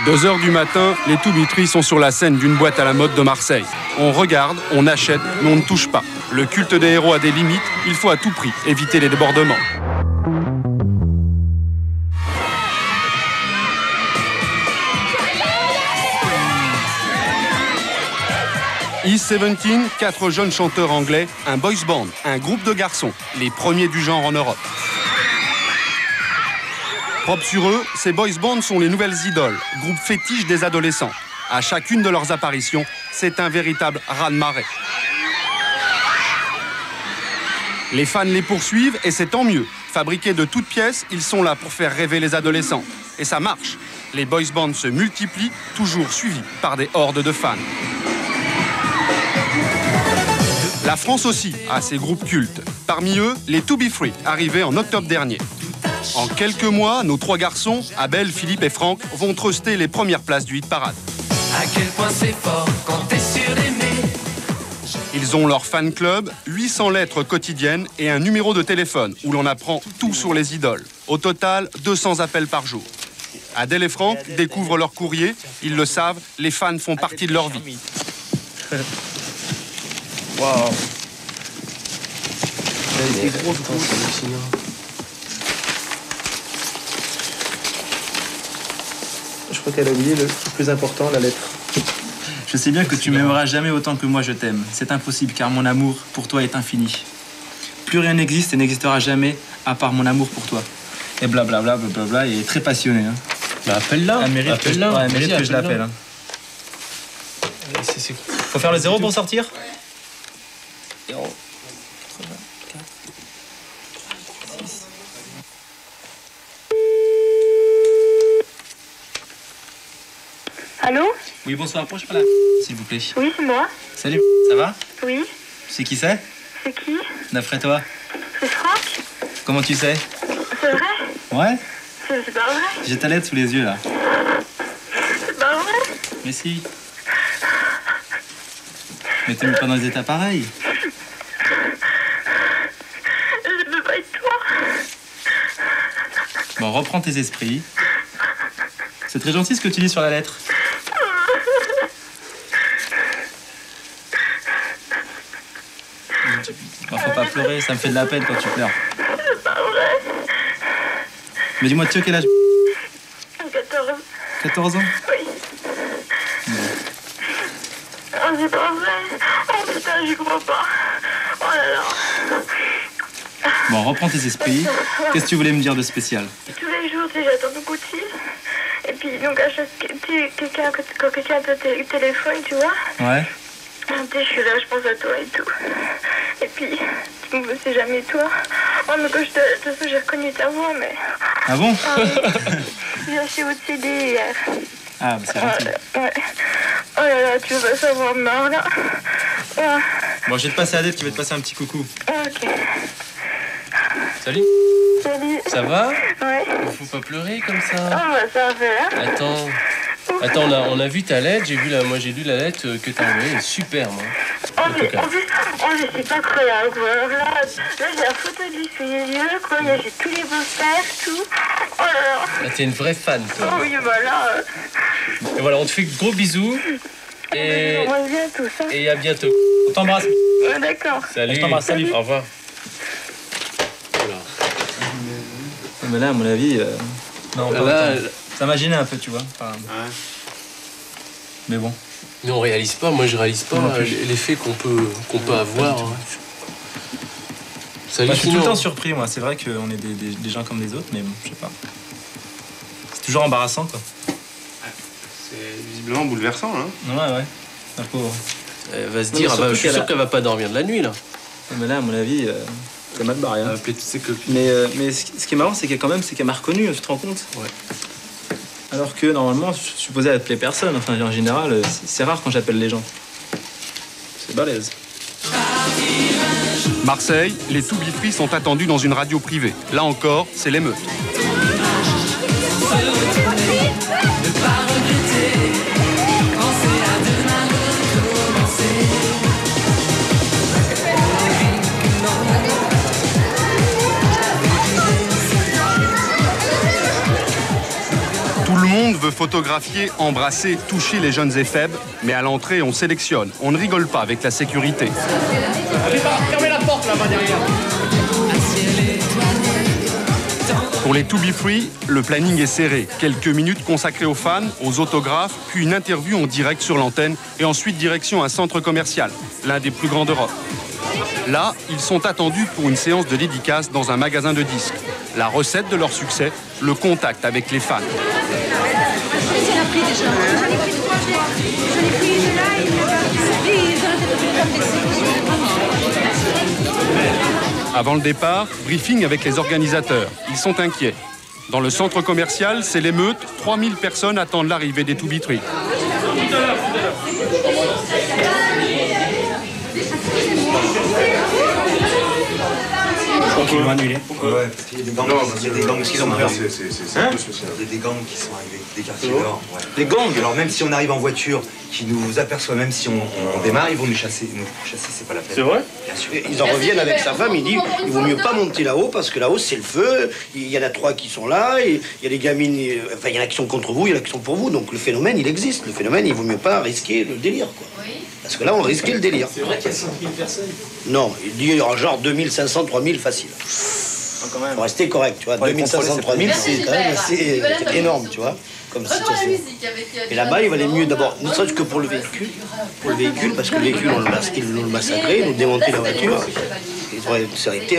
2h du matin, les Toubitry sont sur la scène d'une boîte à la mode de Marseille. On regarde, on achète, mais on ne touche pas. Le culte des héros a des limites, il faut à tout prix éviter les débordements. East 17, 4 jeunes chanteurs anglais, un boys band, un groupe de garçons, les premiers du genre en Europe. Propres sur eux, ces boys bands sont les nouvelles idoles, groupe fétiche des adolescents. À chacune de leurs apparitions, c'est un véritable raz-de-marée. Les fans les poursuivent et c'est tant mieux. Fabriqués de toutes pièces, ils sont là pour faire rêver les adolescents. Et ça marche. Les boys bands se multiplient, toujours suivis par des hordes de fans. La France aussi a ses groupes cultes. Parmi eux, les To Be Free, arrivés en octobre dernier. En quelques mois, nos 3 garçons, Abel, Philippe et Franck, vont truster les premières places du hit parade. À quel point c'est fort quand t'es sûr d'aimer. Ils ont leur fan club, 800 lettres quotidiennes et un numéro de téléphone où l'on apprend tout sur les idoles. Au total, 200 appels par jour. Adèle et Franck découvrent leur courrier. Ils le savent, les fans font partie de leur vie. Waouh. Elle était grosse, c'est hallucinant. Je crois qu'elle a oublié le plus important, la lettre. Je sais bien que tu m'aimeras jamais autant que moi je t'aime. C'est impossible car mon amour pour toi est infini. Plus rien n'existe et n'existera jamais à part mon amour pour toi. Et blablabla, blablabla, il est très passionné. Hein. Bah appelle-la. Elle mérite que je l'appelle. Hein. Faut faire le 0 pour sortir. 0. Allô? Oui, bonsoir, pourrais-je parler s'il vous plaît? Oui, c'est moi. Salut, ça va? Oui. Tu sais qui c'est? C'est qui? D'après toi? C'est Franck? Comment tu sais? C'est vrai? Ouais? C'est pas vrai? J'ai ta lettre sous les yeux là. C'est pas vrai? Mais si. Mais t'es pas dans des états pareils. Je peux pas être toi. Bon, reprends tes esprits. C'est très gentil ce que tu dis sur la lettre. Bon, faut pas pleurer, ça me fait de la peine quand tu pleures. C'est pas vrai. Mais dis-moi, tu as quel âge? 14. 14 ans? Oui. Oh, c'est pas vrai. Oh putain, j'y crois pas. Oh là là. Bon, reprends tes esprits. Qu'est-ce que tu voulais me dire de spécial? Tous les jours, tu sais, j'attends ton coup de fil. Et puis, donc, à chaque quand quelqu'un te téléphone, tu vois. Ouais. Tu sais, je suis là, je pense à toi et tout. Et puis, c'est jamais toi. Oh, mais quand j'ai reconnu ta voix, mais... Ah bon? Ah, oui. J'ai acheté votre CD hier. Ah, bah c'est gentil. Ouais. Oh là là, tu veux pas savoir mort, là. Ouais. Bon, je vais te passer Adèle qui va te passer un petit coucou. Ok. Salut. Salut. Ça va? Ouais. Faut pas pleurer comme ça. Oh, bah ça va faire. Attends, on a vu ta lettre, moi j'ai lu la lettre que t'as envoyée, elle est super, moi. Oh, mais en plus, c'est incroyable, quoi. Alors là, j'ai la photo de lui sous les yeux, quoi. J'ai tous les posters, tout. Oh là là. Là, t'es une vraie fan, toi. Oh oui, voilà. Et voilà, on te fait de gros bisous. Et à bientôt. On t'embrasse. Ouais, d'accord. Salut. Je t'embrasse, salut. Au revoir. Mais là, à mon avis, non, là, ça m'a gêné un peu, tu vois. Enfin, ouais. Mais bon. Mais on réalise pas, moi je réalise pas l'effet qu'on peut avoir. Hein. Je suis tout le temps surpris, moi. C'est vrai qu'on est des gens comme les autres, mais bon, je sais pas. C'est toujours embarrassant, quoi. C'est visiblement bouleversant, hein. Ouais. La pauvre. Elle va se dire, je suis sûr qu'elle va pas dormir de la nuit, là. Mais là, à mon avis, c'est mal barré. Elle va Hein. appeler toutes ses copines. Mais ce qui est marrant, c'est qu'elle m'a reconnu, tu te rends compte? Ouais. Alors que normalement, je suis supposé appeler personne. Enfin, en général, c'est rare quand j'appelle les gens. C'est balèze. Marseille, les To Be Free sont attendus dans une radio privée. Là encore, c'est l'émeute. photographier, embrasser, toucher les jeunes éphèbes, mais à l'entrée, on sélectionne. On ne rigole pas avec la sécurité. Fermez la porte là-bas derrière. Pour les To Be Free, le planning est serré. Quelques minutes consacrées aux fans, aux autographes, puis une interview en direct sur l'antenne et ensuite direction un centre commercial, l'un des plus grands d'Europe. Là, ils sont attendus pour une séance de dédicace dans un magasin de disques. La recette de leur succès, le contact avec les fans. Avant le départ, briefing avec les organisateurs. Ils sont inquiets. Dans le centre commercial, c'est l'émeute. 3000 personnes attendent l'arrivée des To Be Free. Ils vont annuler. Ouais, parce qu'il y a des gangs, il y a des gangs qui sont peur. Il y a des gangs qui sont arrivés, des quartiers nord. Ouais. Des gangs, alors même si on arrive en voiture, qui nous aperçoit, même si on démarre, ils vont nous chasser. Nous chasser, c'est pas la peine. C'est vrai? Bien sûr. Ils en reviennent avec sa femme, il dit il vaut mieux pas monter là-haut parce que là-haut c'est le feu, il y en a 3 qui sont là, et il y a des gamines, enfin il y en a qui sont contre vous, il y en a qui sont pour vous, donc le phénomène il existe. Le phénomène il vaut mieux pas risquer le délire quoi. Parce que là on risquait le délire. C'est vrai qu'il y a 5000 personnes. Non, il dit genre 2500, 3000 facile. Quand même. Faut rester correct, tu vois. 2500, 3000 c'est quand même assez énorme, tu vois. Comme situation. Et là-bas, il valait mieux d'abord, ne serait-ce que pour le véhicule, parce que le véhicule, ils nous le massacraient, nous démontaient la voiture. Ça aurait été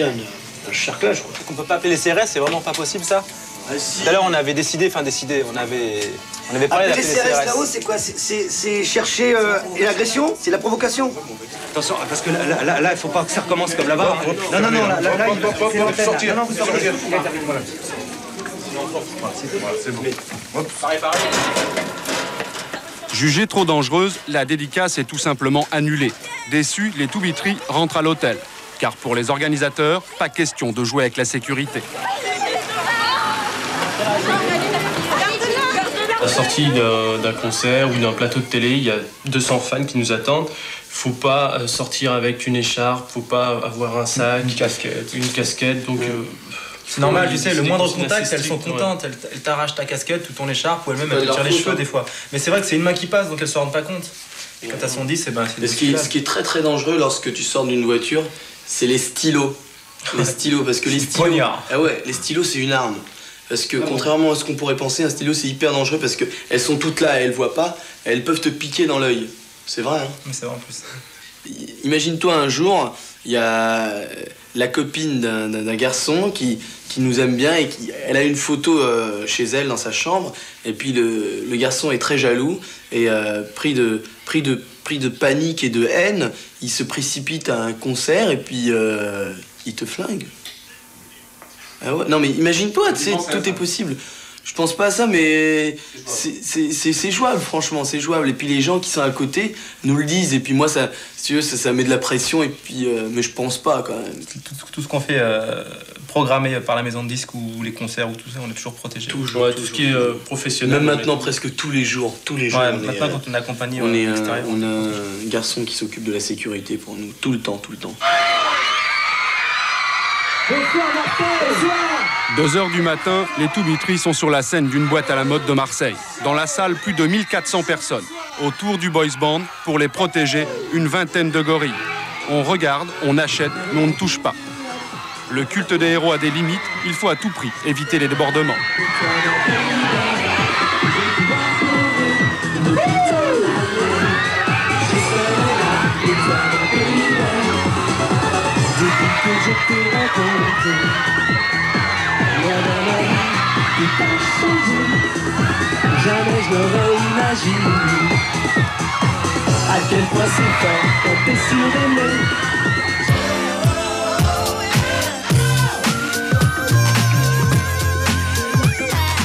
un charclage. On peut pas appeler les CRS, c'est vraiment pas possible ça. Tout à l'heure, on avait on avait parlé d'appeler les CRS. là-haut, c'est quoi? C'est chercher l'agression? C'est la provocation? Attention, parce que là, il faut pas que ça recommence comme là-bas. Non, là, il faut sortir. Non, vous sortez. C'est bon. Jugée trop dangereuse, la dédicace est tout simplement annulée. Déçus, les To Be Free rentrent à l'hôtel. Car pour les organisateurs, pas question de jouer avec la sécurité. À la sortie d'un concert ou d'un plateau de télé, il y a 200 fans qui nous attendent. Faut pas sortir avec une écharpe, faut pas avoir un sac, une casquette. Donc c'est normal, tu sais, le moindre contact, elles sont contentes, elles t'arrachent ta casquette ou ton écharpe, ou elles-mêmes elles te tirent les cheveux des fois. Mais c'est vrai que c'est une main qui passe, donc elles se rendent pas compte. Et quand elles sont 10, c'est ce qui est très très dangereux lorsque tu sors d'une voiture, c'est les stylos. Les stylos, parce que les stylos. Ah ouais, les stylos c'est une arme. Parce que contrairement à ce qu'on pourrait penser, un stylo c'est hyper dangereux parce qu'elles sont toutes là, elles voient pas, elles peuvent te piquer dans l'œil. C'est vrai, hein? Mais c'est vrai en plus. Imagine-toi un jour, il y a la copine d'un garçon qui nous aime bien et elle a une photo chez elle dans sa chambre, et puis le garçon est très jaloux et pris de panique et de haine, il se précipite à un concert et puis il te flingue. Ah ouais, non mais imagine-toi, tu sais, tout est possible. Je pense pas à ça, mais c'est jouable, franchement, c'est jouable. Et puis les gens qui sont à côté nous le disent, et puis moi, ça, si tu veux, ça met de la pression, et puis, mais je pense pas quand même. Tout ce qu'on fait programmé par la maison de disques ou les concerts ou tout ça, on est toujours protégé. Toujours, ouais, tout ce qui est professionnel. Même maintenant, presque tous les jours. Ouais, maintenant, quand on est accompagné on a un garçon qui s'occupe de la sécurité pour nous, tout le temps. 2h du matin, les To Be Free sont sur la scène d'une boîte à la mode de Marseille. Dans la salle, plus de 1400 personnes. Autour du boys band, pour les protéger, une vingtaine de gorilles. On regarde, on achète, mais on ne touche pas. Le culte des héros a des limites, il faut à tout prix éviter les débordements. Jamais je n'aurais imaginé à quel point c'est fort quand t'es surélevé.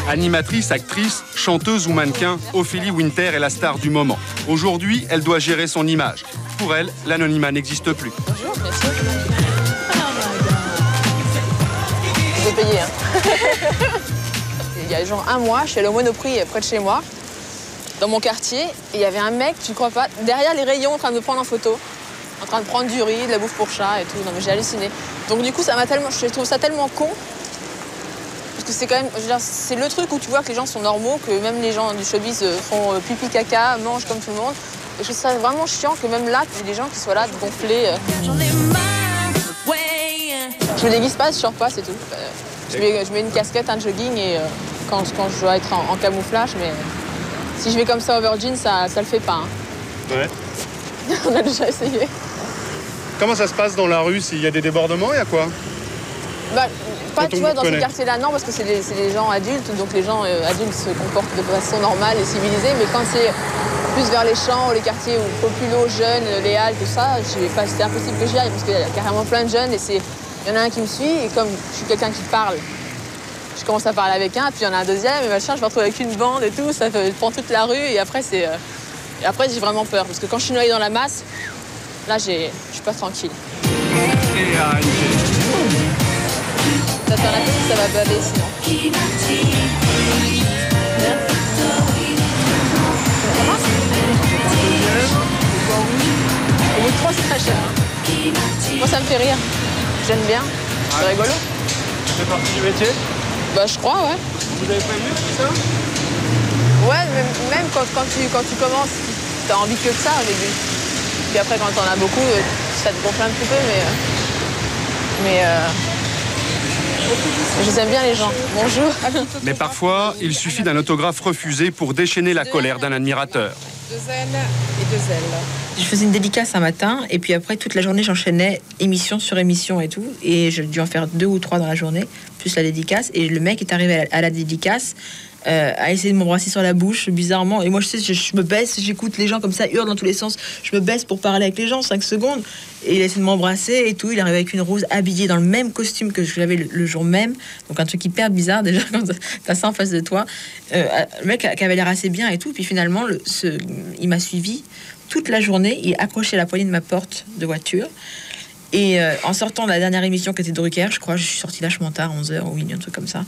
Animatrice, actrice, chanteuse ou mannequin, Ophélie Winter est la star du moment. Aujourd'hui, elle doit gérer son image. Pour elle, l'anonymat n'existe plus. Bonjour, bien sûr. Je vais payer, hein. Il y a genre un mois, je suis allée au Monoprix près de chez moi, dans mon quartier, et il y avait un mec, tu crois pas, derrière les rayons en train de me prendre en photo, en train de prendre du riz, de la bouffe pour chat et tout. Non mais j'ai halluciné. Donc du coup, je trouve ça tellement con. Parce que c'est quand même, je veux dire, c'est le truc où tu vois que les gens sont normaux, que même les gens du showbiz font pipi caca, mangent comme tout le monde. Et je trouve ça vraiment chiant que même là, il y ait des gens qui soient là, gonflés. Je me déguise pas, je sors pas, c'est tout. Je mets une casquette, un jogging et quand je dois être en camouflage, mais si je vais comme ça over jean, ça le fait pas. Hein. Ouais. On a déjà essayé. Comment ça se passe dans la rue? S'il y a des débordements, il y a quoi? Bah, pas, tu vois, dans ce quartier-là, non, parce que c'est des gens adultes, donc les gens adultes se comportent de façon normale et civilisée, mais quand c'est plus vers les champs, les quartiers populaires, jeunes, les halles, tout ça, c'est impossible que j'y aille, parce qu'il y a carrément plein de jeunes, et il y en a un qui me suit, et comme je suis quelqu'un qui parle, je commence à parler avec un, puis il y en a un deuxième, et machin, je me retrouve avec une bande et tout, ça prend toute la rue, et après, j'ai vraiment peur, parce que quand je suis noyée dans la masse, là, je suis pas tranquille. Ça fait un peu que ça va baver sinon. Au bout de 3, c'est très cher. Moi, ça me fait rire. J'aime bien. C'est rigolo. Ça fait partie du métier? Bah, je crois, ouais. Vous avez prévu tout ça? Ouais, même quand tu commences, t'as envie que de ça au début. Puis après, quand t'en as beaucoup, ça te gonfle un petit peu, mais je les aime bien les gens. Bonjour. Mais parfois, il suffit d'un autographe refusé pour déchaîner la colère d'un admirateur. 2 ailes et 2 ailes. Je faisais une dédicace un matin et puis après toute la journée j'enchaînais émission sur émission et tout et j'ai dû en faire 2 ou 3 dans la journée plus la dédicace et le mec est arrivé à la dédicace a essayé de m'embrasser sur la bouche bizarrement et moi je me baisse, j'écoute les gens comme ça hurlent dans tous les sens, je me baisse pour parler avec les gens 5 secondes et il a essayé de m'embrasser et tout, il arrive avec une rose habillée dans le même costume que j'avais le jour même, donc un truc hyper bizarre déjà quand t'as ça en face de toi, le mec qui avait l'air assez bien et tout, puis finalement il m'a suivi toute la journée, il accrochait la poignée de ma porte de voiture. Et en sortant de la dernière émission qui était Drucker, je crois, je suis sortie vachement tard, 11h ou minuit, un truc comme ça.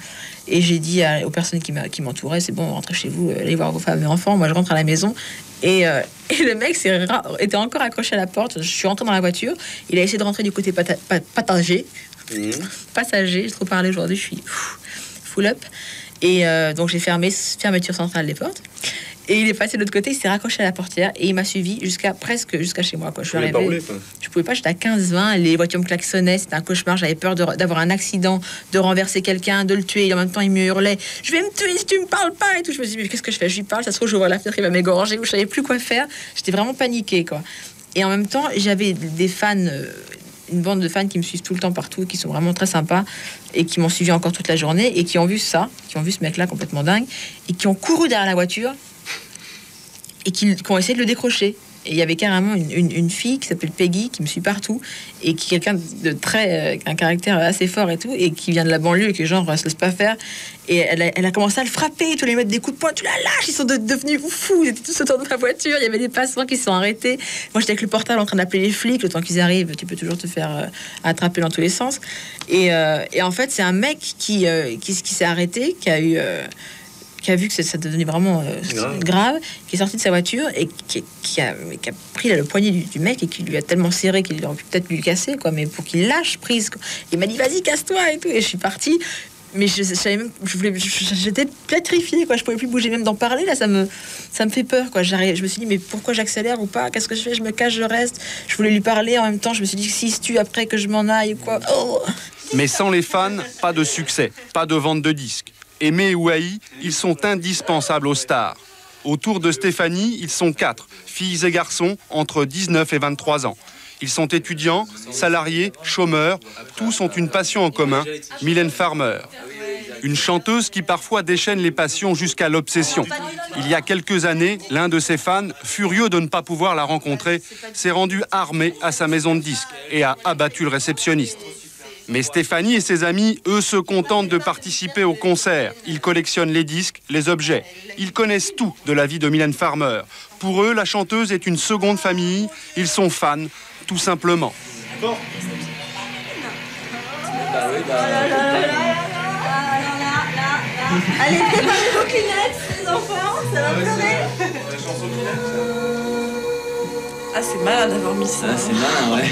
Et j'ai dit aux personnes qui m'entouraient, c'est bon, rentrez chez vous, allez voir vos femmes et enfants, moi je rentre à la maison. Et le mec était encore accroché à la porte, je suis rentrée dans la voiture, il a essayé de rentrer du côté passager, j'ai trop parlé aujourd'hui, je suis full up. Et donc j'ai fermeture centrale des portes. Et il est passé de l'autre côté, il s'est raccroché à la portière et il m'a suivi jusqu'à chez moi. Quoi. Je suis arrivée, je pouvais pas, j'étais à 15-20, les voitures me klaxonnaient, c'était un cauchemar, j'avais peur d'avoir un accident, de renverser quelqu'un, de le tuer. Et en même temps, il me hurlait, je vais me tuer si tu me parles pas et tout. Je me suis dit, mais qu'est-ce que je fais? Je lui parle, ça se trouve, j'ouvre la fenêtre, il va m'égorger, ou je savais plus quoi faire. J'étais vraiment paniquée, quoi. Et en même temps, j'avais des fans, une bande de fans qui me suivent tout le temps partout, qui sont vraiment très sympas et qui m'ont suivi encore toute la journée et qui ont vu ça, qui ont vu ce mec-là complètement dingue et qui ont couru derrière la voiture et qui ont essayé de le décrocher. Et il y avait carrément une fille qui s'appelle Peggy, qui me suit partout, et qui est quelqu'un de très... un caractère assez fort et tout, et qui vient de la banlieue, et que genre, se laisse pas faire. Et elle a commencé à le frapper, tu lui mettre des coups de poing, tu la lâches, ils sont devenus fous, ils étaient tous autour de la voiture, il y avait des passants qui se sont arrêtés. Moi, j'étais avec le portable en train d'appeler les flics, le temps qu'ils arrivent, tu peux toujours te faire attraper dans tous les sens. Et en fait, c'est un mec qui s'est arrêté, qui a vu que ça devenait vraiment grave, qui est sorti de sa voiture et qui a pris le poignet du mec et qui lui a tellement serré qu'il aurait pu peut-être lui casser, quoi, mais pour qu'il lâche prise, quoi. Il m'a dit vas-y, casse-toi et tout, et je suis partie. Mais j'étais pétrifiée, quoi. Je pouvais plus bouger, même d'en parler, là, ça me fait peur, quoi. Je me suis dit, mais pourquoi j'accélère ou pas? Qu'est-ce que je fais? Je me cache, je reste. Je voulais lui parler, en même temps, je me suis dit, si se tue après que je m'en aille, quoi. Oh. Mais sans les fans, pas de succès, pas de vente de disques. Aimés ou haïs, ils sont indispensables aux stars. Autour de Stéphanie, ils sont 4, filles et garçons, entre 19 et 23 ans. Ils sont étudiants, salariés, chômeurs, tous ont une passion en commun, Mylène Farmer. Une chanteuse qui parfois déchaîne les passions jusqu'à l'obsession. Il y a quelques années, l'un de ses fans, furieux de ne pas pouvoir la rencontrer, s'est rendu armé à sa maison de disques et a abattu le réceptionniste. Mais Stéphanie et ses amis, eux, se contentent de participer au concert. Ils collectionnent les disques, les objets. Ils connaissent tout de la vie de Mylène Farmer. Pour eux, la chanteuse est une seconde famille. Ils sont fans, tout simplement. Bon. Allez, préparez vos Kleenex, les enfants, ça va pleurer. Ah, c'est malin d'avoir mis ça. Ah, c'est malin, ouais.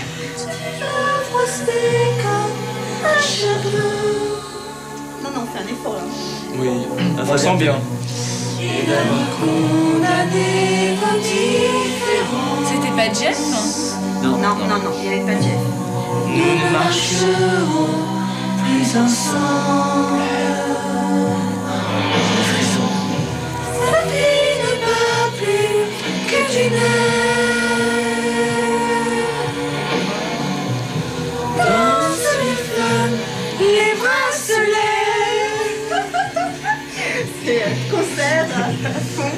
Non, on fait un effort là. Oui, on sent bien. C'était pas Jeff? Non, il n'y avait pas Jeff. Nous ne marcherons plus ensemble. Sa vie ne bat plus que d'une heure. Danse les flammes, les bracelets. C'est un concert.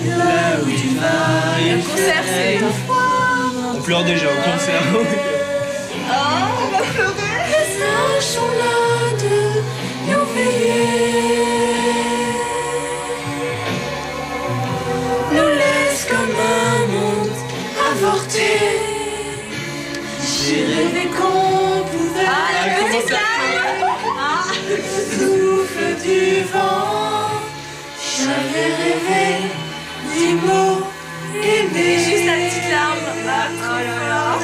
Là où tu vas, Le concert, c'est... On pleure déjà au concert. Oh, on va pleurer. Les anges sont là de nous veiller. Nous laisse comme un monde avorté. J'ai rêvé qu'on pouvait. Ah, la petite larme. Souffle du vent. J'avais rêvé des mots aimés. Juste la petite larme. Ah, oh là là.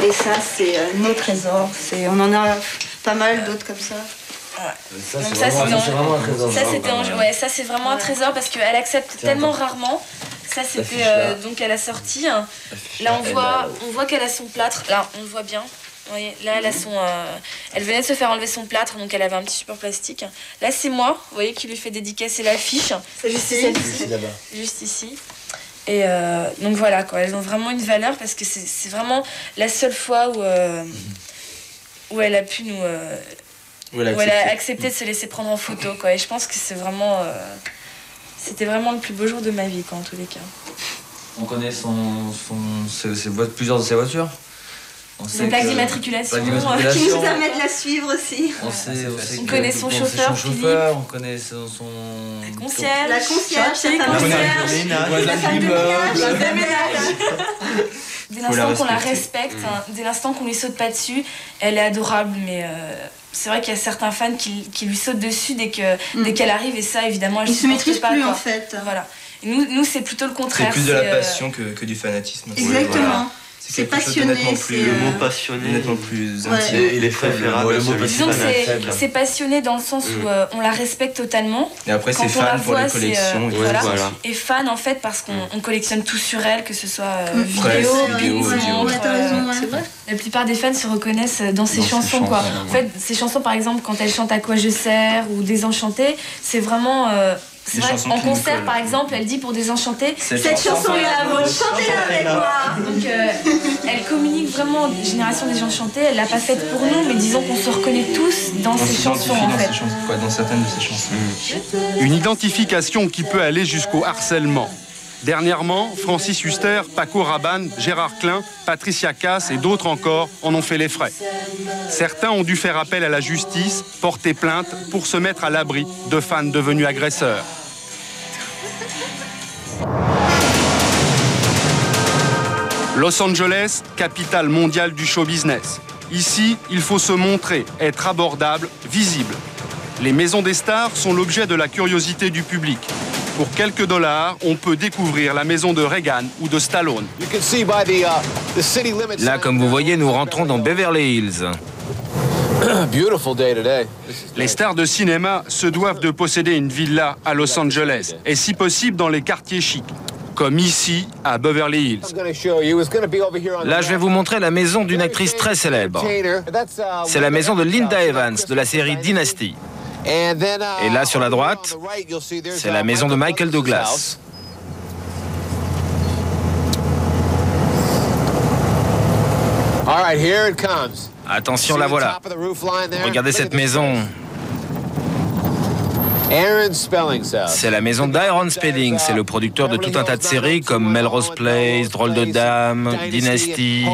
Et ça, c'est nos trésors. On en a pas mal d'autres comme ça. Donc ça, vraiment un trésor. Ça, c'est vraiment un trésor parce qu'elle accepte tellement rarement. Ça, c'était donc à la sortie. Là, on voit qu'elle a son plâtre. Là, on le voit bien. Vous voyez, là, elle a son. Elle venait de se faire enlever son plâtre, donc elle avait un petit support plastique. Là, c'est moi, vous voyez, qui lui fait dédicacer l'affiche. C'est juste ici. Juste ici. Et donc voilà, quoi. Elles ont vraiment une valeur parce que c'est vraiment la seule fois où elle a pu nous. Où elle a accepté de se laisser prendre en photo, quoi. Et je pense que c'est vraiment. C'était vraiment le plus beau jour de ma vie, quoi, en tous les cas. On connaît plusieurs de ses voitures. Son plaque d'immatriculation. Qui nous permet de la suivre aussi. On connaît son chauffeur, Philippe. On connaît son... La concierge. La concierge, sa femme de ménage. La femme de ménage. Dès l'instant qu'on la respecte, dès l'instant qu'on lui saute pas dessus, elle est adorable, mais c'est vrai qu'il y a certains fans qui lui sautent dessus dès qu'elle arrive, et ça, évidemment, elle se maîtrise pas, plus, quoi. en fait. Voilà. Et nous, c'est plutôt le contraire. C'est plus de la passion que du fanatisme. Exactement. Voilà. C'est passionné. Le mot passionné. Nettement plus Ouais. intime. Il est préférable. Disons que c'est passionné dans le sens où on la respecte totalement. Et après, c'est fan pour les collections. Voilà. Et fan, en fait, parce qu'on collectionne tout sur elle, que ce soit vidéo, ouais, t'as raison, ouais. C'est vrai. La plupart des fans se reconnaissent dans ses chansons, quoi. En fait, ces chansons, par exemple, quand elle chante À quoi je sers ou Désenchantée, c'est vraiment... c'est vrai, en concert, par exemple, elle dit pour Désenchanter, cette chanson est la vôtre, chantez-la avec moi. Donc elle communique vraiment aux générations des gens chantés. Elle l'a pas faite pour nous, mais disons qu'on se reconnaît tous dans ses chansons, en fait. Dans certaines de ses chansons. Une identification qui peut aller jusqu'au harcèlement. Dernièrement, Francis Huster, Paco Rabanne, Gérard Klein, Patricia Cass et d'autres encore en ont fait les frais. Certains ont dû faire appel à la justice, porter plainte pour se mettre à l'abri de fans devenus agresseurs. Los Angeles, capitale mondiale du show business. Ici, il faut se montrer, être abordable, visible. Les maisons des stars sont l'objet de la curiosité du public. Pour quelques dollars, on peut découvrir la maison de Reagan ou de Stallone. Là, comme vous voyez, nous rentrons dans Beverly Hills. Les stars de cinéma se doivent de posséder une villa à Los Angeles, et si possible dans les quartiers chics, comme ici à Beverly Hills. Là, je vais vous montrer la maison d'une actrice très célèbre. C'est la maison de Linda Evans, de la série Dynasty. Et là, sur la droite, c'est la maison de Michael Douglas. Attention, la voilà. Regardez cette maison. C'est la maison d'Aaron Spelling. C'est le producteur de tout un tas de séries comme Melrose Place, Drôle de Dame, Dynasty,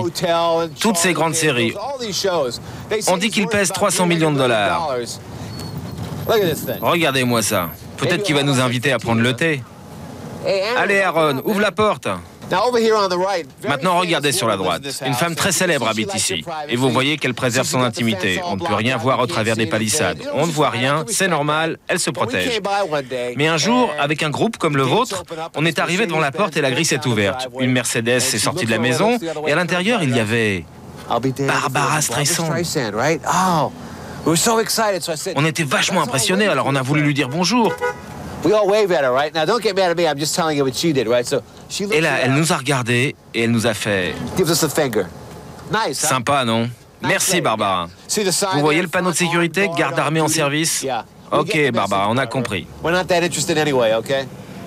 toutes ces grandes séries. On dit qu'il pèse 300 millions de dollars. Regardez-moi ça. Peut-être qu'il va nous inviter à prendre le thé. Allez, Aaron, ouvre la porte. Maintenant, regardez sur la droite. Une femme très célèbre habite ici. Et vous voyez qu'elle préserve son intimité. On ne peut rien voir au travers des palissades. On ne voit rien, c'est normal, elle se protège. Mais un jour, avec un groupe comme le vôtre, on est arrivé devant la porte et la grille s'est ouverte. Une Mercedes est sortie de la maison et à l'intérieur, il y avait Barbara Streisand. On était vachement impressionnés, alors on a voulu lui dire bonjour. Et là, elle nous a regardés et elle nous a fait... Sympa, non? Merci, Barbara. Vous voyez le panneau de sécurité, garde armée en service? Ok, Barbara, on a compris.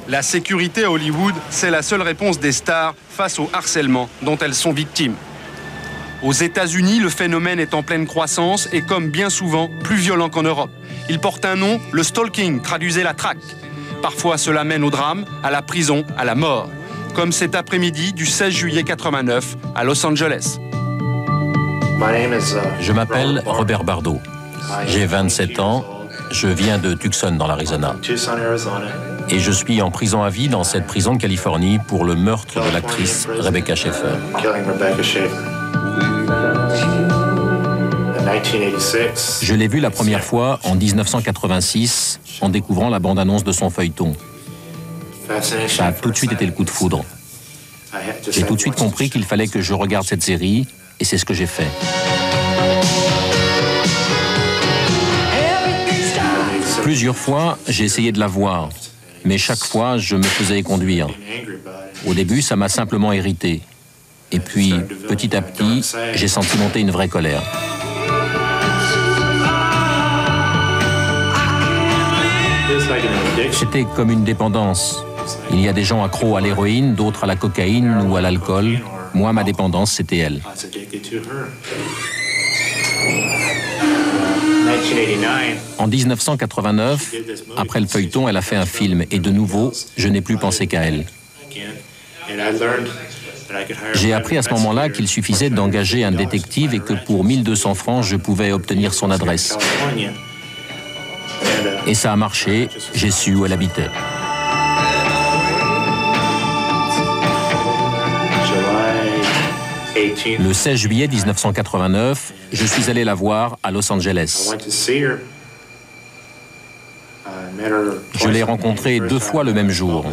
La sécurité à Hollywood, c'est la seule réponse des stars face au harcèlement dont elles sont victimes. Aux États-Unis, le phénomène est en pleine croissance et comme bien souvent, plus violent qu'en Europe. Il porte un nom, le stalking, traduisez la traque. Parfois, cela mène au drame, à la prison, à la mort. Comme cet après-midi du 16 juillet 89 à Los Angeles. Je m'appelle Robert Bardo. J'ai 27 ans. Je viens de Tucson, dans l'Arizona. Et je suis en prison à vie dans cette prison de Californie pour le meurtre de l'actrice Rebecca Schaeffer. Je l'ai vue la première fois en 1986 en découvrant la bande-annonce de son feuilleton. Ça a tout de suite été le coup de foudre. J'ai tout de suite compris qu'il fallait que je regarde cette série et c'est ce que j'ai fait. Plusieurs fois, j'ai essayé de la voir, mais chaque fois, je me faisais conduire. Au début, ça m'a simplement irrité. Et puis, petit à petit, j'ai senti monter une vraie colère. C'était comme une dépendance. Il y a des gens accros à l'héroïne, d'autres à la cocaïne ou à l'alcool. Moi, ma dépendance, c'était elle. En 1989, après le feuilleton, elle a fait un film. Et de nouveau, je n'ai plus pensé qu'à elle. J'ai appris à ce moment-là qu'il suffisait d'engager un détective et que pour 1200 francs, je pouvais obtenir son adresse. Et ça a marché, j'ai su où elle habitait. Le 16 juillet 1989, je suis allé la voir à Los Angeles. Je l'ai rencontrée 2 fois le même jour.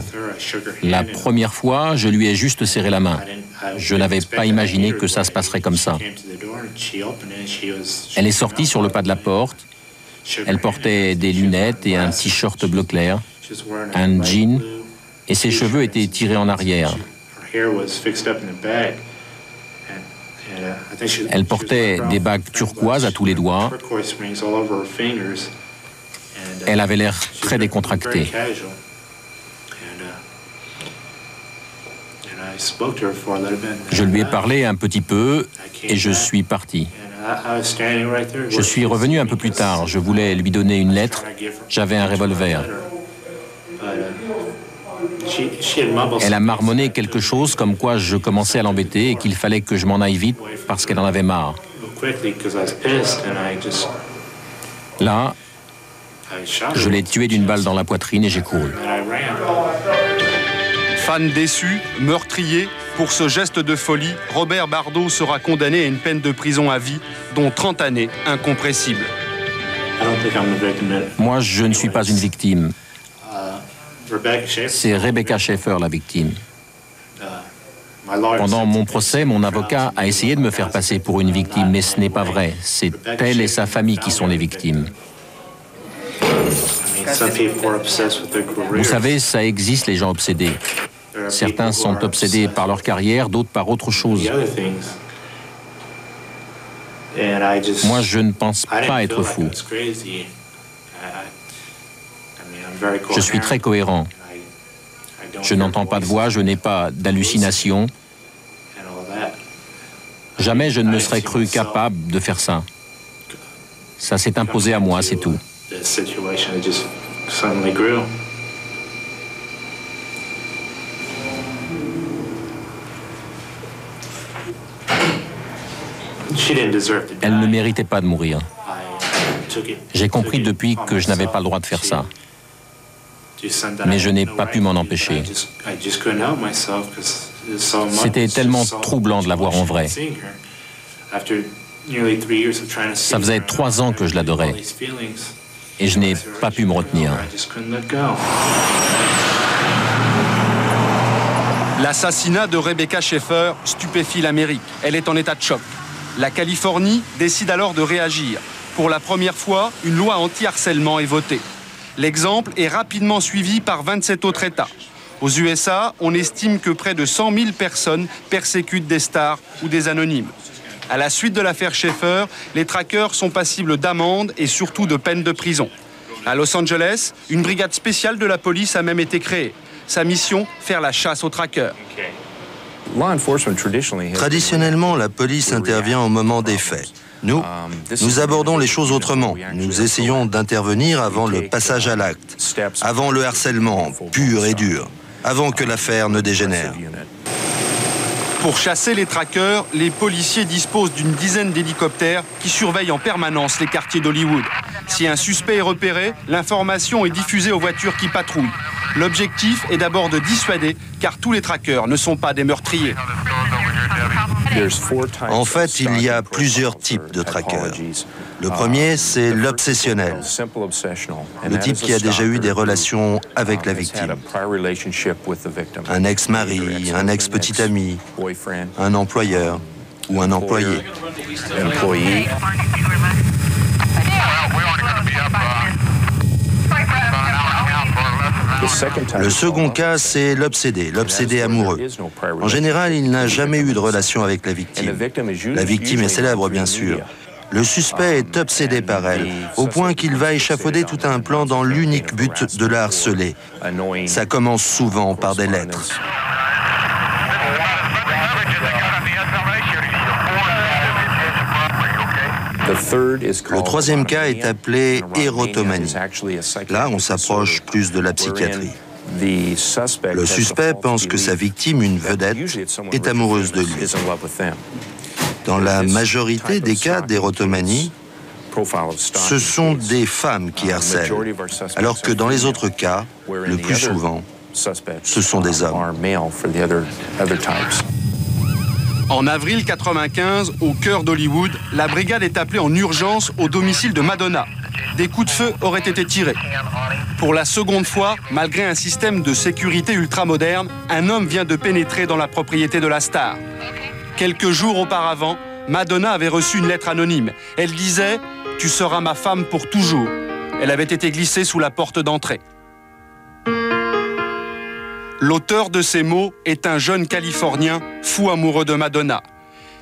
La première fois, je lui ai juste serré la main. Je n'avais pas imaginé que ça se passerait comme ça. Elle est sortie sur le pas de la porte. Elle portait des lunettes et un t-shirt bleu clair, un jean, et ses cheveux étaient tirés en arrière. Elle portait des bagues turquoises à tous les doigts. Elle avait l'air très décontractée. Je lui ai parlé un petit peu et je suis parti. Je suis revenu un peu plus tard. Je voulais lui donner une lettre. J'avais un revolver. Elle a marmonné quelque chose comme quoi je commençais à l'embêter et qu'il fallait que je m'en aille vite parce qu'elle en avait marre. Là, je l'ai tué d'une balle dans la poitrine et j'ai couru. Fan déçu, meurtrier, pour ce geste de folie, Robert Bardo sera condamné à une peine de prison à vie, dont 30 années incompressibles. Moi, je ne suis pas une victime. C'est Rebecca Schaeffer, la victime. Pendant mon procès, mon avocat a essayé de me faire passer pour une victime, mais ce n'est pas vrai. C'est elle et sa famille qui sont les victimes. Vous savez, ça existe, les gens obsédés. Certains sont obsédés par leur carrière, d'autres par autre chose. Moi, je ne pense pas être fou. Je suis très cohérent. Je n'entends pas de voix, je n'ai pas d'hallucinations. Jamais je ne me serais cru capable de faire ça. Ça s'est imposé à moi, c'est tout. Elle ne méritait pas de mourir. J'ai compris depuis que je n'avais pas le droit de faire ça. Mais je n'ai pas pu m'en empêcher. C'était tellement troublant de la voir en vrai. Ça faisait 3 ans que je l'adorais. Et je n'ai pas pu me retenir. L'assassinat de Rebecca Schaeffer stupéfie l'Amérique. Elle est en état de choc. La Californie décide alors de réagir. Pour la première fois, une loi anti-harcèlement est votée. L'exemple est rapidement suivi par 27 autres États. Aux USA, on estime que près de 100 000 personnes persécutent des stars ou des anonymes. À la suite de l'affaire Schaeffer, les traqueurs sont passibles d'amendes et surtout de peines de prison. À Los Angeles, une brigade spéciale de la police a même été créée. Sa mission, faire la chasse aux traqueurs. Traditionnellement, la police intervient au moment des faits. Nous abordons les choses autrement. Nous essayons d'intervenir avant le passage à l'acte, avant le harcèlement pur et dur, avant que l'affaire ne dégénère. Pour chasser les traqueurs, les policiers disposent d'une dizaine d'hélicoptères qui surveillent en permanence les quartiers d'Hollywood. Si un suspect est repéré, l'information est diffusée aux voitures qui patrouillent. L'objectif est d'abord de dissuader, car tous les traqueurs ne sont pas des meurtriers. En fait, il y a plusieurs types de traqueurs. Le premier, c'est l'obsessionnel. Le type qui a déjà eu des relations avec la victime. Un ex-mari, un ex-petit ami, un employeur ou un employé. Le second cas, c'est l'obsédé amoureux. En général, il n'a jamais eu de relation avec la victime. La victime est célèbre, bien sûr. Le suspect est obsédé par elle, au point qu'il va échafauder tout un plan dans l'unique but de la harceler. Ça commence souvent par des lettres. Le troisième cas est appelé érotomanie. Là, on s'approche plus de la psychiatrie. Le suspect pense que sa victime, une vedette, est amoureuse de lui. Dans la majorité des cas d'érotomanie, ce sont des femmes qui harcèlent, alors que dans les autres cas, le plus souvent, ce sont des hommes. En avril 1995, au cœur d'Hollywood, la brigade est appelée en urgence au domicile de Madonna. Des coups de feu auraient été tirés. Pour la seconde fois, malgré un système de sécurité ultramoderne, un homme vient de pénétrer dans la propriété de la star. Quelques jours auparavant, Madonna avait reçu une lettre anonyme. Elle disait « Tu seras ma femme pour toujours ». Elle avait été glissée sous la porte d'entrée. L'auteur de ces mots est un jeune Californien fou amoureux de Madonna.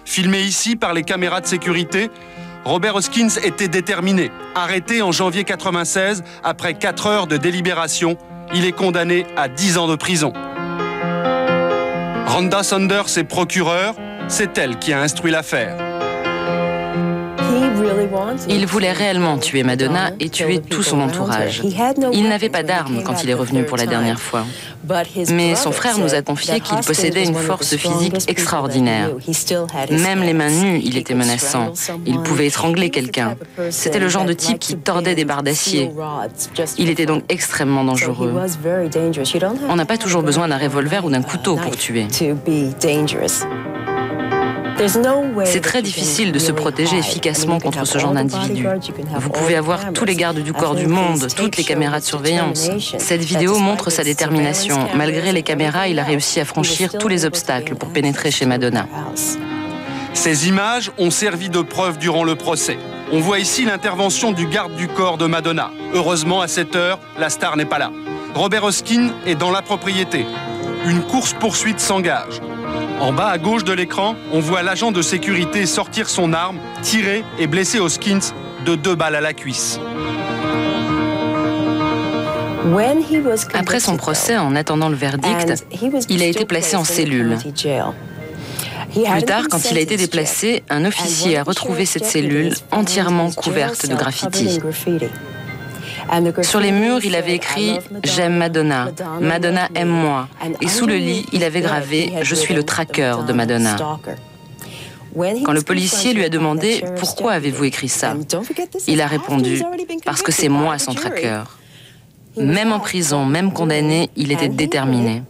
Filmé ici par les caméras de sécurité, Robert Hoskins était déterminé. Arrêté en janvier 1996, après 4 heures de délibération, il est condamné à 10 ans de prison. Rhonda Saunders est procureure, c'est elle qui a instruit l'affaire. Il voulait réellement tuer Madonna et tuer tout son entourage. Il n'avait pas d'armes quand il est revenu pour la dernière fois. Mais son frère nous a confié qu'il possédait une force physique extraordinaire. Même les mains nues, il était menaçant. Il pouvait étrangler quelqu'un. C'était le genre de type qui tordait des barres d'acier. Il était donc extrêmement dangereux. On n'a pas toujours besoin d'un revolver ou d'un couteau pour tuer. C'est très difficile de se protéger efficacement contre ce genre d'individu. Vous pouvez avoir tous les gardes du corps du monde, toutes les caméras de surveillance. Cette vidéo montre sa détermination. Malgré les caméras, il a réussi à franchir tous les obstacles pour pénétrer chez Madonna. Ces images ont servi de preuve durant le procès. On voit ici l'intervention du garde du corps de Madonna. Heureusement, à cette heure, la star n'est pas là. Robert Hoskins est dans la propriété. Une course-poursuite s'engage. En bas à gauche de l'écran, on voit l'agent de sécurité sortir son arme, tirer et blesser Hoskins de 2 balles à la cuisse. Après son procès, en attendant le verdict, il a été placé en cellule. Plus tard, quand il a été déplacé, un officier a retrouvé cette cellule entièrement couverte de graffitis. Sur les murs, il avait écrit « J'aime Madonna, Madonna aime moi » et sous le lit, il avait gravé « Je suis le traqueur de Madonna ». Quand le policier lui a demandé « Pourquoi avez-vous écrit ça ?», il a répondu « Parce que c'est moi son traqueur ». Même en prison, même condamné, il était déterminé.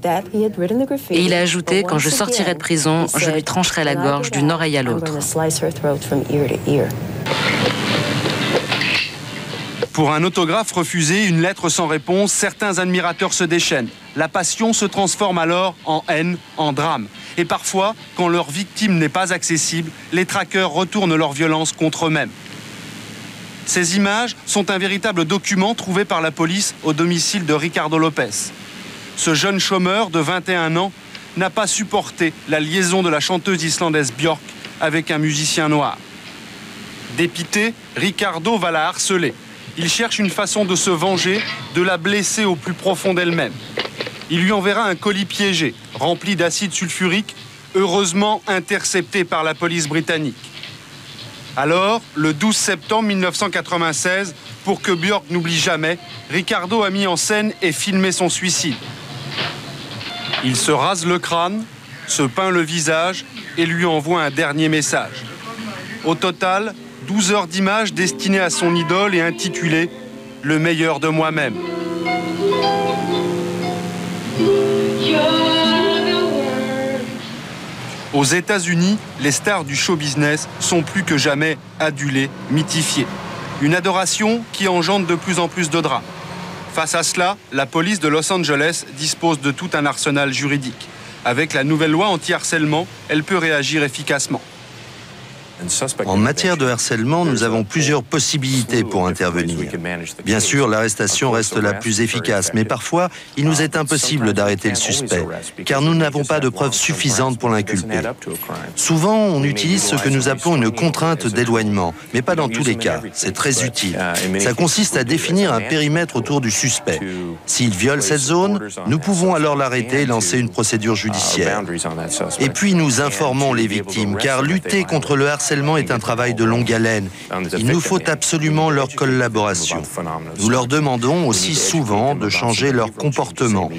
Et il a ajouté, quand je sortirai de prison, je lui trancherai la gorge d'une oreille à l'autre. Pour un autographe refusé, une lettre sans réponse, certains admirateurs se déchaînent. La passion se transforme alors en haine, en drame. Et parfois, quand leur victime n'est pas accessible, les traqueurs retournent leur violence contre eux-mêmes. Ces images sont un véritable document trouvé par la police au domicile de Ricardo Lopez. Ce jeune chômeur de 21 ans n'a pas supporté la liaison de la chanteuse islandaise Björk avec un musicien noir. Dépité, Ricardo va la harceler. Il cherche une façon de se venger, de la blesser au plus profond d'elle-même. Il lui enverra un colis piégé, rempli d'acide sulfurique, heureusement intercepté par la police britannique. Alors, le 12 septembre 1996, pour que Björk n'oublie jamais, Ricardo a mis en scène et filmé son suicide. Il se rase le crâne, se peint le visage et lui envoie un dernier message. Au total, 12 heures d'images destinées à son idole et intitulées « Le meilleur de moi-même ». Aux États-Unis, les stars du show business sont plus que jamais adulées, mythifiées. Une adoration qui engendre de plus en plus de drames. Face à cela, la police de Los Angeles dispose de tout un arsenal juridique. Avec la nouvelle loi anti-harcèlement, elle peut réagir efficacement. En matière de harcèlement, nous avons plusieurs possibilités pour intervenir. Bien sûr, l'arrestation reste la plus efficace, mais parfois, il nous est impossible d'arrêter le suspect, car nous n'avons pas de preuves suffisantes pour l'inculper. Souvent, on utilise ce que nous appelons une contrainte d'éloignement, mais pas dans tous les cas. C'est très utile. Ça consiste à définir un périmètre autour du suspect. S'il viole cette zone, nous pouvons alors l'arrêter et lancer une procédure judiciaire. Et puis, nous informons les victimes, car lutter contre le harcèlement est un travail de longue haleine. Il nous faut absolument leur collaboration. Nous leur demandons aussi souvent de changer leur comportement,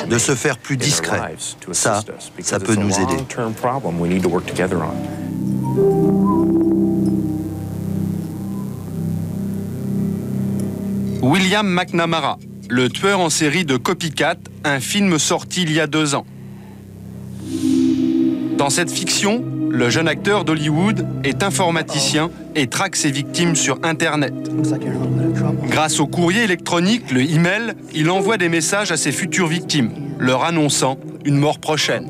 de se faire plus discrets. Ça peut nous aider. William McNamara, le tueur en série de Copycat, un film sorti il y a 2 ans. Dans cette fiction, le jeune acteur d'Hollywood est informaticien et traque ses victimes sur Internet. Grâce au courrier électronique, le email, il envoie des messages à ses futures victimes, leur annonçant une mort prochaine.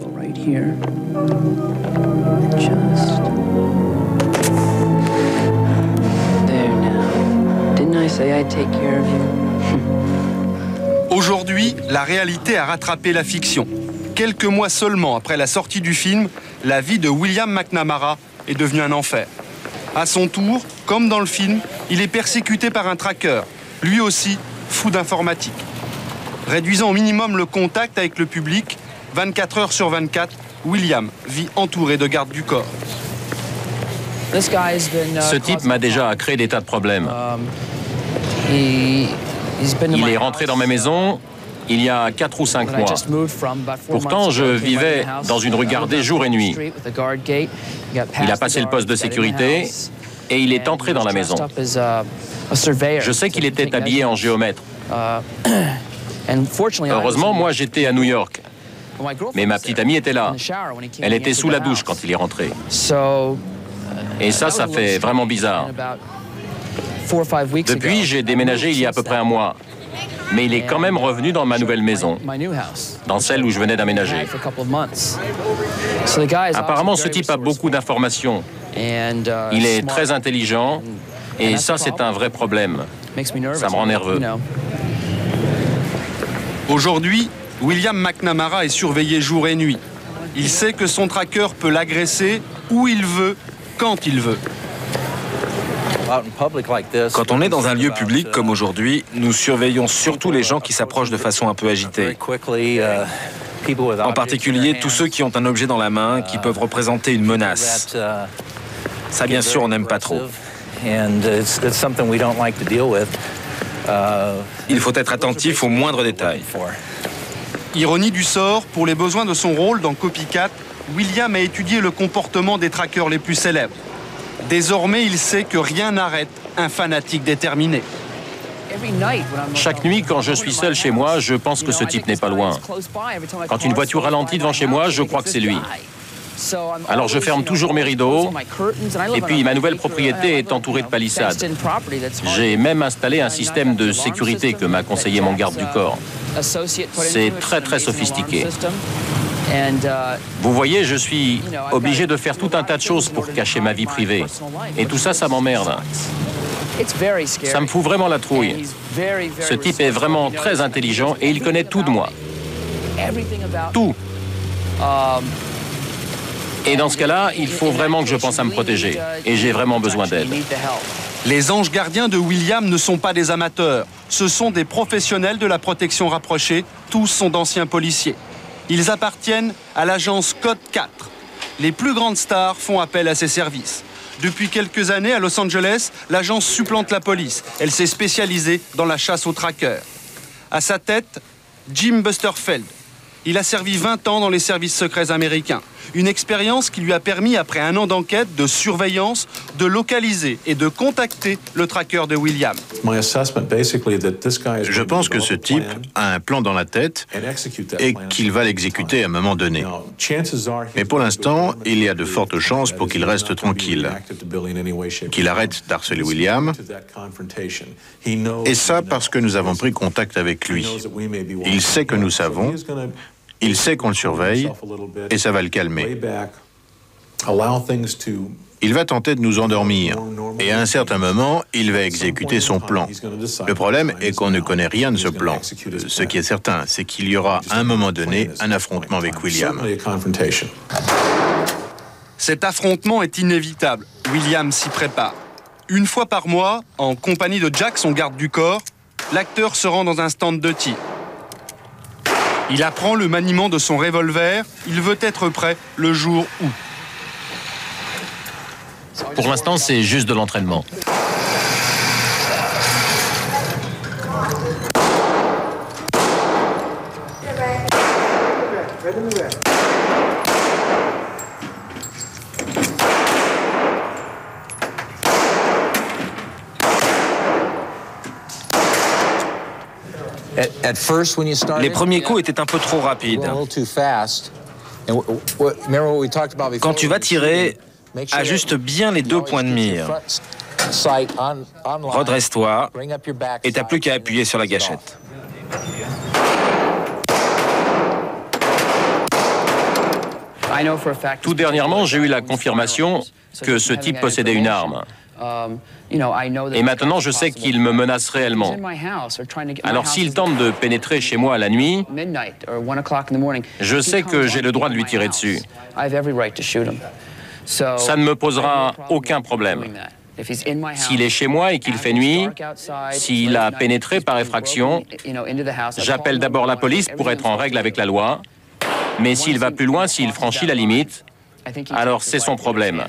Aujourd'hui, la réalité a rattrapé la fiction. Quelques mois seulement après la sortie du film, la vie de William McNamara est devenue un enfer. À son tour, comme dans le film, il est persécuté par un traqueur, lui aussi fou d'informatique. Réduisant au minimum le contact avec le public, 24 heures sur 24, William vit entouré de gardes du corps. Ce type m'a déjà créé des tas de problèmes. Il est rentré dans ma maison il y a 4 ou 5 mois. Pourtant, je vivais dans une rue gardée jour et nuit. Il a passé le poste de sécurité et il est entré dans la maison. Je sais qu'il était habillé en géomètre. Heureusement, moi, j'étais à New York. Mais ma petite amie était là. Elle était sous la douche quand il est rentré. Et ça fait vraiment bizarre. Depuis, j'ai déménagé il y a à peu près 1 mois. Mais il est quand même revenu dans ma nouvelle maison, dans celle où je venais d'aménager. Apparemment, ce type a beaucoup d'informations. Il est très intelligent, et ça, c'est un vrai problème. Ça me rend nerveux. Aujourd'hui, William McNamara est surveillé jour et nuit. Il sait que son traqueur peut l'agresser où il veut, quand il veut. Quand on est dans un lieu public comme aujourd'hui, nous surveillons surtout les gens qui s'approchent de façon un peu agitée. En particulier, tous ceux qui ont un objet dans la main qui peuvent représenter une menace. Ça, bien sûr, on n'aime pas trop. Il faut être attentif aux moindres détails. Ironie du sort, pour les besoins de son rôle dans Copycat, William a étudié le comportement des traqueurs les plus célèbres. Désormais, il sait que rien n'arrête un fanatique déterminé. Chaque nuit, quand je suis seul chez moi, je pense que ce type n'est pas loin. Quand une voiture ralentit devant chez moi, je crois que c'est lui. Alors je ferme toujours mes rideaux, et puis ma nouvelle propriété est entourée de palissades. J'ai même installé un système de sécurité que m'a conseillé mon garde du corps. C'est très très sophistiqué. Vous voyez, je suis obligé de faire tout un tas de choses pour cacher ma vie privée. Et tout ça, ça m'emmerde. Ça me fout vraiment la trouille. Ce type est vraiment très intelligent et il connaît tout de moi. Tout. Et dans ce cas-là, il faut vraiment que je pense à me protéger. Et j'ai vraiment besoin d'aide. Les anges gardiens de William ne sont pas des amateurs. Ce sont des professionnels de la protection rapprochée. Tous sont d'anciens policiers. Ils appartiennent à l'agence Code 4. Les plus grandes stars font appel à ses services. Depuis quelques années, à Los Angeles, l'agence supplante la police. Elle s'est spécialisée dans la chasse aux trackers. À sa tête, Jim Busterfeld. Il a servi 20 ans dans les services secrets américains. Une expérience qui lui a permis, après un an d'enquête, de surveillance, de localiser et de contacter le tracker de William. Je pense que ce type a un plan dans la tête et qu'il va l'exécuter à un moment donné. Mais pour l'instant, il y a de fortes chances pour qu'il reste tranquille, qu'il arrête d'harceler William. Et ça parce que nous avons pris contact avec lui. Il sait que nous savons. Il sait qu'on le surveille et ça va le calmer. Il va tenter de nous endormir et à un certain moment, il va exécuter son plan. Le problème est qu'on ne connaît rien de ce plan. Ce qui est certain, c'est qu'il y aura à un moment donné un affrontement avec William. Cet affrontement est inévitable. William s'y prépare. Une fois par mois, en compagnie de Jack, son garde du corps, l'acteur se rend dans un stand de tir. Il apprend le maniement de son revolver. Il veut être prêt le jour où. Pour l'instant, c'est juste de l'entraînement. Les premiers coups étaient un peu trop rapides. Quand tu vas tirer, ajuste bien les deux points de mire. Redresse-toi et t'as plus qu'à appuyer sur la gâchette. Tout dernièrement, j'ai eu la confirmation que ce type possédait une arme. Et maintenant, je sais qu'il me menace réellement. Alors s'il tente de pénétrer chez moi à la nuit, je sais que j'ai le droit de lui tirer dessus. Ça ne me posera aucun problème. S'il est chez moi et qu'il fait nuit, s'il a pénétré par effraction, j'appelle d'abord la police pour être en règle avec la loi. Mais s'il va plus loin, s'il franchit la limite, alors c'est son problème.